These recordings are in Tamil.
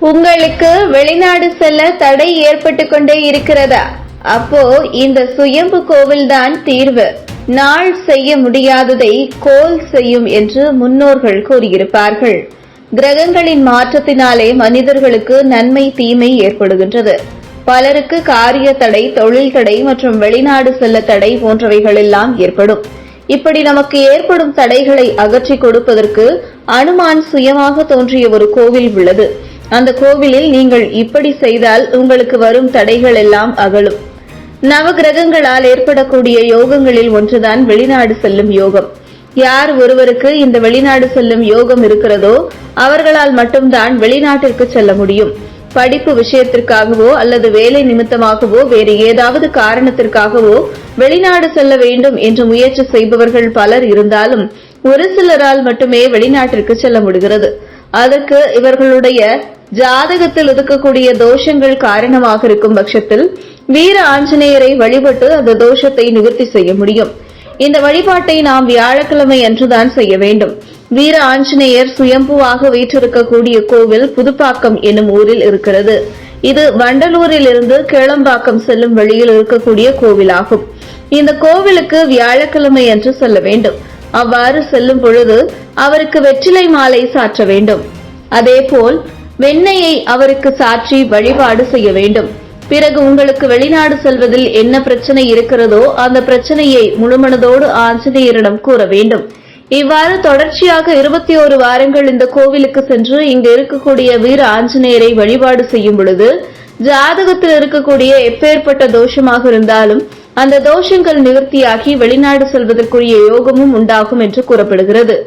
உங்களுக்கு வெளிநாடு செல்ல தடை ஏற்பட்டு கொண்டே இருக்கிறதா? அப்போ இந்த சுயம்பு கோவில்தான் தீர்வு. நாள் செய்ய முடியாததை கோல் செய்யும் என்று முன்னோர்கள் கூறியிருப்பார்கள். கிரகங்களின் மாற்றத்தினாலே மனிதர்களுக்கு நன்மை தீமை ஏற்படுகின்றது. பலருக்கு காரிய தடை, தொழில் தடை மற்றும் வெளிநாடு செல்ல தடை போன்றவைகளெல்லாம் ஏற்படும். இப்படி நமக்கு ஏற்படும் தடைகளை அகற்றி கொடுப்பதற்கு அனுமான் சுயமாக தோன்றிய ஒரு கோவில் உள்ளது. அந்த கோவிலில் நீங்கள் இப்படி செய்தால் உங்களுக்கு வரும் தடைகள் எல்லாம் அகலும். நவகிரகங்களால் ஏற்படக்கூடிய யோகங்களில் ஒன்றுதான் வெளிநாடு செல்லும் யோகம். யார் ஒருவருக்கு இந்த வெளிநாடு செல்லும் யோகம் இருக்கிறதோ அவர்களால் மட்டும்தான் வெளிநாட்டிற்கு செல்ல முடியும். படிப்பு விஷயத்திற்காகவோ அல்லது வேலை நிமித்தமாகவோ வேறு ஏதாவது காரணத்திற்காகவோ வெளிநாடு செல்ல வேண்டும் என்று முயற்சி செய்பவர்கள் பலர் இருந்தாலும் ஒரு சிலரால் மட்டுமே வெளிநாட்டிற்கு செல்ல முடிகிறது. அதற்கு இவர்களுடைய ஜாதகத்தில் இருக்கக்கூடிய தோஷங்கள் காரணமாக இருக்கும் பட்சத்தில் வீர ஆஞ்சநேயரை வழிபட்டு அந்த தோஷத்தை நிவர்த்தி செய்ய முடியும். இந்த வழிபாட்டை நாம் வியாழக்கிழமை அன்றுதான் செய்ய வேண்டும். வீர ஆஞ்சநேயர் சுயம்புவாக வீற்றிருக்கக்கூடிய கோவில் புதுப்பாக்கம் என்னும் ஊரில் இருக்கிறது. இது வண்டலூரில் இருந்து கேளம்பாக்கம் செல்லும் வழியில் இருக்கக்கூடிய கோவிலாகும். இந்த கோவிலுக்கு வியாழக்கிழமை அன்று செல்ல வேண்டும். அவ்வாறு செல்லும் பொழுது அவருக்கு வெற்றிலை மாலை சாற்ற வேண்டும். அதேபோல் வெண்ணெயை அவருக்கு சாற்றி வழிபாடு செய்ய வேண்டும். பிறகு உங்களுக்கு வெளிநாடு செல்வதில் என்ன பிரச்சனை இருக்கிறதோ அந்த பிரச்சனையை முழுமனதோடு ஆஞ்சநேயரிடம் கூற வேண்டும். இவ்வாறு தொடர்ச்சியாக 21 வாரங்கள் இந்த கோவிலுக்கு சென்று இங்கு இருக்கக்கூடிய வீர ஆஞ்சநேயரை வழிபாடு செய்யும் பொழுது ஜாதகத்தில் இருக்கக்கூடிய எப்பேற்பட்ட தோஷமாக இருந்தாலும் அந்த தோஷங்கள் நிவர்த்தியாகி வெளிநாடு செல்வதற்குரிய யோகமும் உண்டாகும் என்று கூறப்படுகிறது.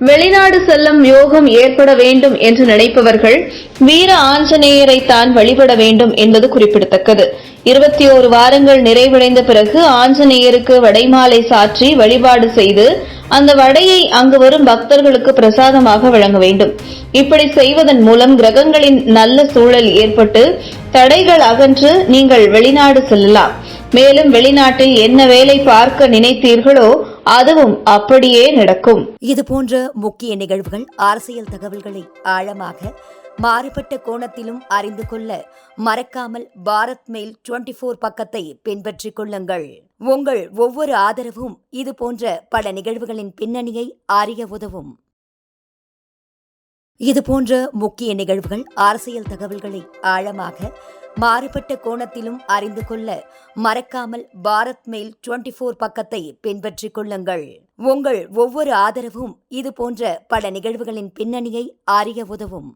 வெளிநாடு செல்லும் யோகம் ஏற்பட வேண்டும் என்று நினைப்பவர்கள் வீர ஆஞ்சநேயரை தான் வழிபட வேண்டும் என்பது குறிப்பிடத்தக்கது. 21 வாரங்கள் நிறைவடைந்த பிறகு ஆஞ்சநேயருக்கு வடைமாலை சாற்றி வழிபாடு செய்து அந்த வடையை அங்கு வரும் பக்தர்களுக்கு பிரசாதமாக வழங்க வேண்டும். இப்படி செய்வதன் மூலம் கிரகங்களின் நல்ல சூழல் ஏற்பட்டு தடைகள் அகன்று நீங்கள் வெளிநாடு செல்லலாம். மேலும் வெளிநாட்டில் என்ன வேலை பார்க்க நினைத்தீர்களோ அதுவும் அப்படியே நடக்கும். இது போன்ற முக்கிய நிகழ்வுகள், அரசியல் தகவல்களை ஆழமாக மாறுபட்ட கோணத்திலும் அறிந்து கொள்ள மறக்காமல் பாரத் மெயில் 24 பக்கத்தை பின்பற்றிக் கொள்ளுங்கள். உங்கள் ஒவ்வொரு ஆதரவும் இது போன்ற பல நிகழ்வுகளின் பின்னணியை அறிய உதவும். இது போன்ற முக்கிய நிகழ்வுகள், அரசியல் தகவல்களை ஆழமாக மாறுபட்ட கோணத்திலும் அறிந்து கொள்ள மறக்காமல் பாரத் மெயில் 24 பக்கத்தை பின்பற்றிக் கொள்ளுங்கள். உங்கள் ஒவ்வொரு ஆதரவும் இது போன்ற பல நிகழ்வுகளின் பின்னணியை அறிய உதவும்.